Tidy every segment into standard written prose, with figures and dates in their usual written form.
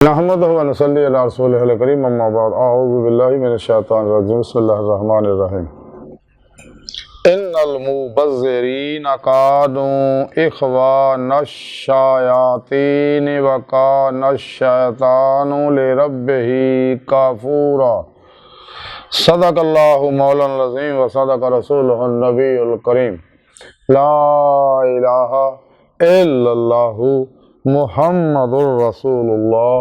नहमदुहु व नसल्ली अला रसूलिहिल करीम अम्मा बाद अऊज़ु बिल्लाहि मिनश शैतानिर रजीम बिस्मिल्लाहिर रहमानिर रहीम इन्नल मुबज़्ज़िरीना कानू इख़वानश शायातीन व कानश शैतानु लिरब्बिही काफूरा सदक़ल्लाहु मौलाना अज़ीम व सदक़ रसूलुहुन नबियुल करीम ला इलाहा इल्लल्लाहु मुहम्मदुर रसूलुल्लाह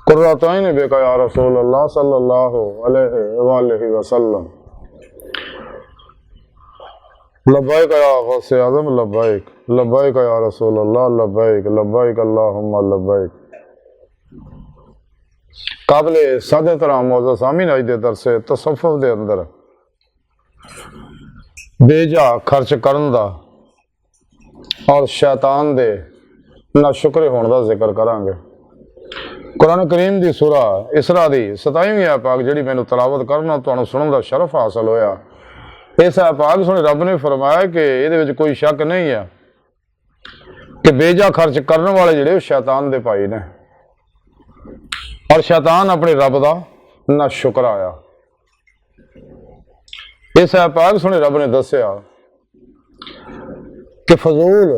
कुर्रतैन बिका या रसूलल्लाह सल्लल्लाहु अलैहि वसल्लम लब्बैक या गौसे आज़म लब्बैक लब्बैक या रसूलल्लाह लब्बैक लब्बैक अल्लाहुम्मा लब्बैक। काबिले सादे तरह मौजूद सामीन अज दे दरसे तसव्वुफ दे अंदर बेजा खर्च करन दा और शैतान दे ना शुक्र होने का जिक्र करांगे। कुरान करीम की सूरा इसरा की 27वीं आपाक जी मैंने तलावत करना तो सुनने का शरफ हासिल होया। इस आपाक सुने रब ने फरमाया कि ये कोई शक नहीं है कि बेजा खर्च करने वाले जोड़े शैतान के भाई ने और शैतान अपने रब का ना शुक्र आया। इस आपाक सुने रब ने दसिया कि फजूल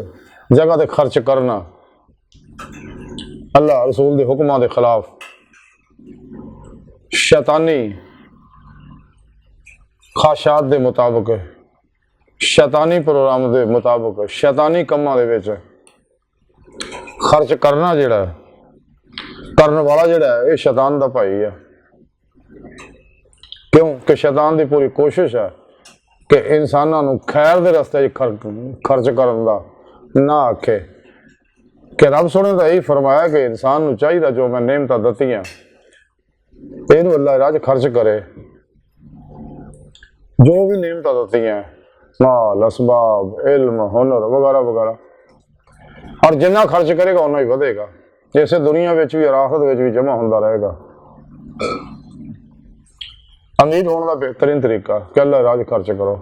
जगह ते खर्च करना अल्लाह रसूल के हुक्मां के खिलाफ शैतानी ख्वाहिशात के मुताबिक शैतानी प्रोग्राम के मुताबिक शैतानी कामां दे विच खर्च करना जिहड़ा करने वाला जिहड़ा है ये शैतान का भाई है। क्यों कि शैतान की पूरी कोशिश है कि इंसानों को खैर के रस्ते खर्च करने का ना आखे कि रब सोने का यही फरमाया कि इंसान को चाहिए जो मैं नेमत दतियां इन अल्लाह राज खर्च करे। जो भी नेमत दतियां माल असबाब इल्म हुनर वगैरह वगैरह और जिन्ना खर्च करेगा उन्ना ही बढ़ेगा। जैसे दुनिया में भी और आखिरत में भी जमा होता रहेगा। अमीर होने का बेहतरीन तरीका कि अल्लाह राज खर्च करो।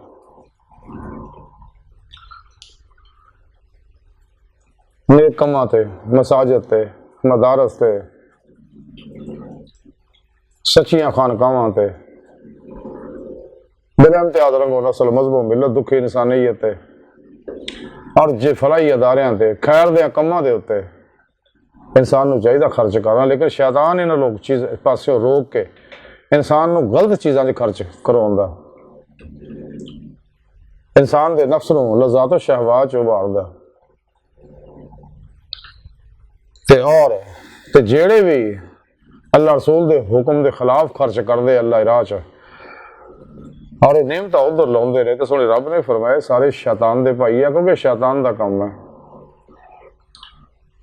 नेक कमां ते मसाजिद ते मदारस ते सच्चियां खानकावां ते बिला इम्तियाज रंगो नस्ल मजहब मिलत दुखी इंसानियत ते और जे फलाई अदारियां ते खैर दे कमां दे उत्ते इंसान को चाहिए खर्च करना। लेकिन शैतान इन्हां लोग चीज़ पासों रोक के इंसान को गलत चीज़ों से खर्च करवाउंदा इंसान के नफ्स को लज़ात शहवात च उभारदा ते जेड़े भी अल्लाह रसूल के हुक्म के खिलाफ खर्च करते अल्लाह राह च और नेमत उधर लाते रहे तो सोने रब ने फरमाया सारे शैतान के भाई है क्योंकि शैतान का काम है।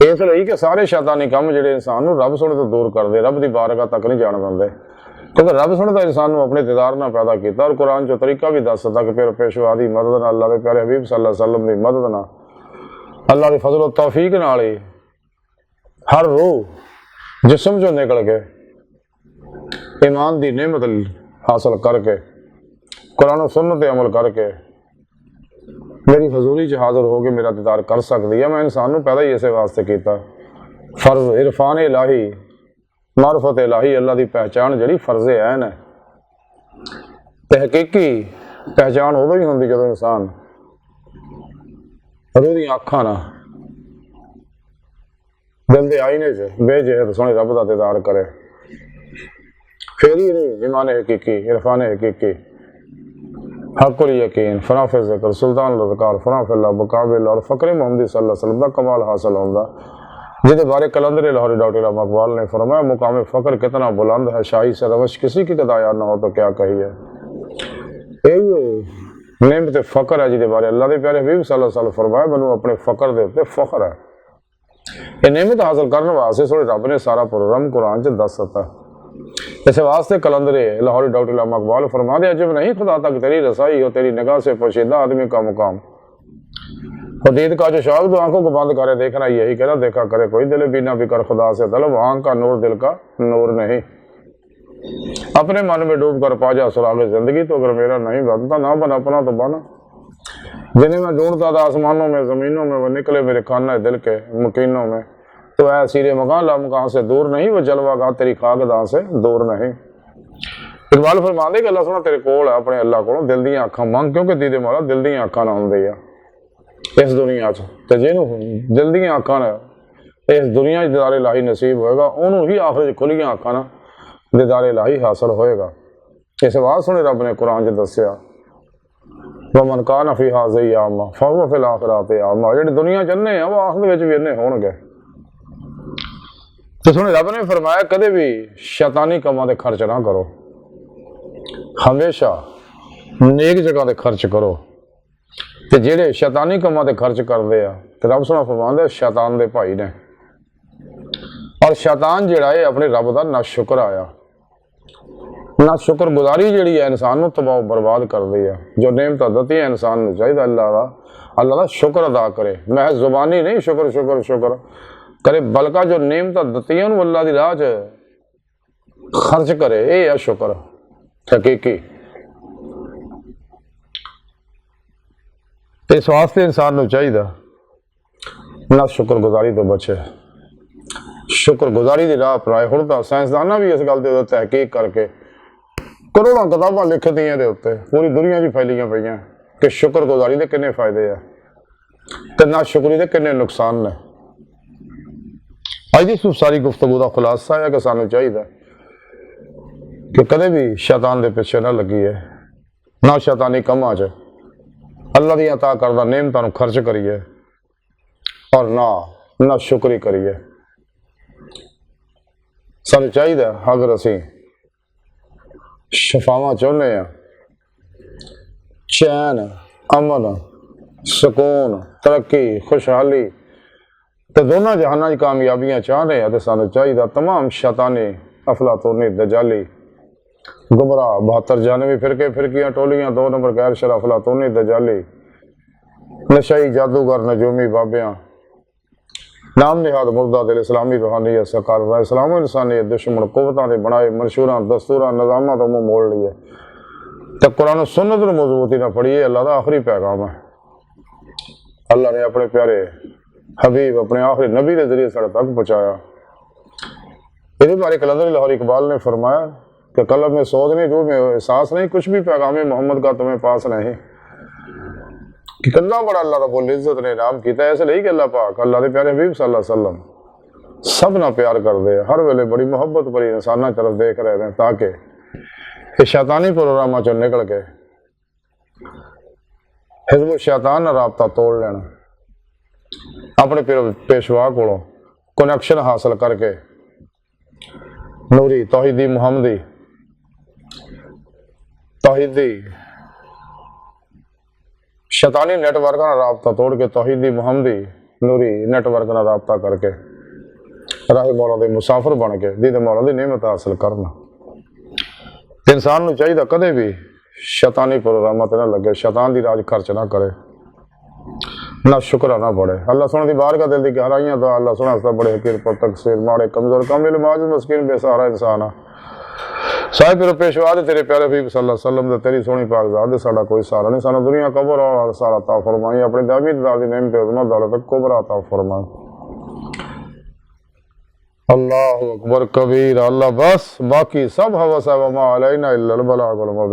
इसलिए कि सारे शैतानी काम जोड़े इंसान को रब सोने तो दूर करते रब की बारगाह तक नहीं जान देंगे क्योंकि रब सोने तो इंसान को अपने दीदार ना पैदा किया और कुरान चो तरीका भी दस दिता कि फिर पेशवा की मदद अल्लाह के प्यारे हबीब सल्लल्लाहु अलैहि वसल्लम की मदद ना अल्लाह की फजल तौफीक नाल ही हर रूह जिस्म चो निकल के ईमान की नेमत हासिल करके कुरान सुन्नत अमल करके मेरी हजूरी च हाजिर हो के मेरा दीदार कर सकती है। मैं इंसान को पैदा ही इस वास्ते किया। फर्ज इरफान इलाही मारफत इलाही अल्लाह की पहचान जी फर्ज ऐन है तो हकीकी पहचान उदों ही होंगी जो इंसान रूह दी अखां ना दिल के आईने च बेजेहद सोने रब का दीदार करे फिर ही नहीं ईमान हकीकी इरफान हकीकी हकुल यकीन फराफे ज़िक्र सुल्तान लज़कार फराफिल्ला मुकाबिल और फ़क्र मोहम्मदी सल्लल्लाहु अलैहि वसल्लम का कमाल हासिल होगा जिसके बारे कलंदर लाहौरी डॉक्टर मकबाल ने फरमाया मुकाम फ़क्र कितना बुलंद है शाही से रवश किसी की कदाया ना हो तो क्या कहिए। यही नेमत फ़क्र है जिसके बारे अल्लाह के प्यारे हबीब सल्लल्लाहु अलैहि वसल्लम फरमाया मैनू अपने फ़क्र के उत्ते फ़ख्र है। ये नेमत हासिल करने वास्ते थोड़े रब ने सारा प्रोग्राम कुरान च दस दिता। इस वास्ते कलंदरे लाहौरी डॉक्टर मकबाल फरमा दे अजब नहीं खुदा तक तेरी रसाई हो तेरी निगाह से पोशीदा आदमी का मुकाम खुदीद का जो शौक तो आंखों को बंद करे देखना यही कहना देखा करे कोई दिल बिना फिकर खुदा से तलब आंख का नूर दिल का नूर नहीं अपने मन में डूब कर पा जा सुराग जिंदगी तो अगर मेरा नहीं बनता ना बना अपना तो बना जिन्हें मैं ढूंढता था आसमानों में जमीनों में वो निकले मेरे खाना दिल के मुकीनों में तो ऐ सीरे मकान ला मकान से दूर नहीं, वो जलवा गा तेरी खाकदां से दूर नहीं। इकबाल फरमांदे कि अल्लाह सोहना तेरे कोल है, अपने अल्लाह कोलों दिल दी अखां मंग, क्योंकि दीदे मौला दिल दी अखां नाल हुंदी आ इस दुनिया च। ते जिहनूं दिल दी अखां नाल इस दुनिया च दीदार इलाही नसीब होएगा, उहनूं ही आखिर च खुलियां अखां नाल दीदार इलाही हासिल होएगा। इस बात सुने रब ने कुरान च दस्सिया, वमन कान फी हाज़िही आमा फहुव फिल आखिरति आमा, जेहड़े दुनिया च अन्ने आ वो आखिरत विच भी अन्ने होणगे। तो सुने रब ने फरमाया कदे भी शैतानी कमां ते खर्च ना करो, हमेशा नेक जगह ते खर्च करो। ते जेहड़े शैतानी कमां ते खर्च करदे आ ते रब सोहना फरमांदा शैतान दे भाई ने। और शैतान जिहड़ा है अपने रब दा ना शुक्र आया, ना शुक्र गुजारी जिहड़ी है इंसान नूं तबाह बर्बाद करदी है। जो नेमत दित्ती है इंसान नूं चाहिदा अल्लाह दा शुक्र अदा करे, महज जुबानी नहीं शुक्र शुक्र शुक्र करे, बल्कि जो नेमत दित्ती है उन्होंने अल्लाह दी राह च खर्च करे, ये है शुक्र हकीकी। इस वास्ते इंसान नूं चाहिदा ना शुक्र गुजारी तो बचे, शुक्र गुजारी की राह अपनाए। हुण तां साइंसदाना भी इस गल दे तहकीक करके करोड़ों किताबां लिख दियां दे उत्ते, पूरी दुनिया च फैलियां पईयां कि शुक्र गुजारी दे किन्ने फायदे आ ते ना शुक्री दे किन्ने नुकसान ने। अज दी सारी गुफ्तगू का खुलासा है कि सानू चाहिए कि कदे भी शैतान दे पिछे ना लगिए, ना शैतानी कमां च अल्लाह दी अता करदा नेमतां नूं खर्च करिए और ना शुक्री करिए। सानू चाहिए अगर असीं शफावां चाहुंदे आ, चैन अमन सुकून तरक्की खुशहाली तो दोनों जहाना कामयाबियां चाह रहे हैं, तो सानू चाहिए तमाम शैतानी अफलातूनी दजाली गुमराह 72 92 फिरके फिरकियां टोलियां 2 नंबर गैर शरा अफलातूनी दजाली नशाई जादूगर नजूमी बाबियां नाम निहाद मुर्दा दिल इस्लामी रूहानियत सरकार इस्लाम इंसानियत दुश्मन कुवतां दे बनाए मंशूरां दस्तूरां निज़ामां तो मुंह मोड़ लिए। तो कुरान सुन्नत नूं मजबूती नाल पढ़िए, अल्लाह दा आखिरी पैगाम है। अल्लाह ने अपने प्यारे हबीब अपने आखिरी नबी के जरिए साढ़े तक पहुँचाया। ये बारे कलंदर लाहौरी इकबाल ने फरमाया कि कलम में सोच नहीं, रूह में एहसास नहीं, कुछ भी पैगाम मोहम्मद का तुम्हें पास नहीं। कि कितना बड़ा अल्लाह रब्बुल इज्जत ने नाम किया, इसलिए कि अल्लाह पाक अल्लाह के प्यारे हबीब सल्लल्लाहु अलैहि वसल्लम सब ना प्यार करते हैं, हर वेले बड़ी मुहब्बत भरी इंसाना तरफ देख रहे हैं, ताकि शैतानी प्रोग्राम चो निकल के हिज़्ब शैतान ना राबता तोड़ लेना, अपने पेशवा को कनैक्शन हासिल करके नूरी तौहीदी मुहम्मदी तौहीदी शैतानी नेटवर्क का राबता तोड़ के तौहीदी मुहम्मदी नूरी नेटवर्क का राबता करके राह मौला दे मुसाफिर बन के दीद मौला दी नेमत हासिल करना। इंसान नूं चाहिए कदे भी शैतानी प्रोग्रामां ते ना लगे, शैतान दी राज खर्च ना करे, ना शुक्र ना पड़े। अल्लाह सोहना दी बारगाह दिल दी गहराइयां तो अल्लाह सोहना दा बड़े हकीर पर तकसीर माड़े कमजोर कामिल माजिद मस्कीन बेसहारा इंसान आ साहिब फिर पेशवा दे तेरे प्यारे हबीब सल्लल्लाहु अलैहि वसल्लम दे तेरी सोहनी पाक ज़ात दे साडा कोई सहारा नहीं, सानू दुनिया कब्र और सारा अता फरमाई, अपनी दावी दार दी नेमत अज़मत दौलत कुबरा अता फरमाई। अल्लाहु अकबर कबीर, अल्लाह बस बाकी सब हवस है, वमा अलैना इल्लल बलागुल मुबीन।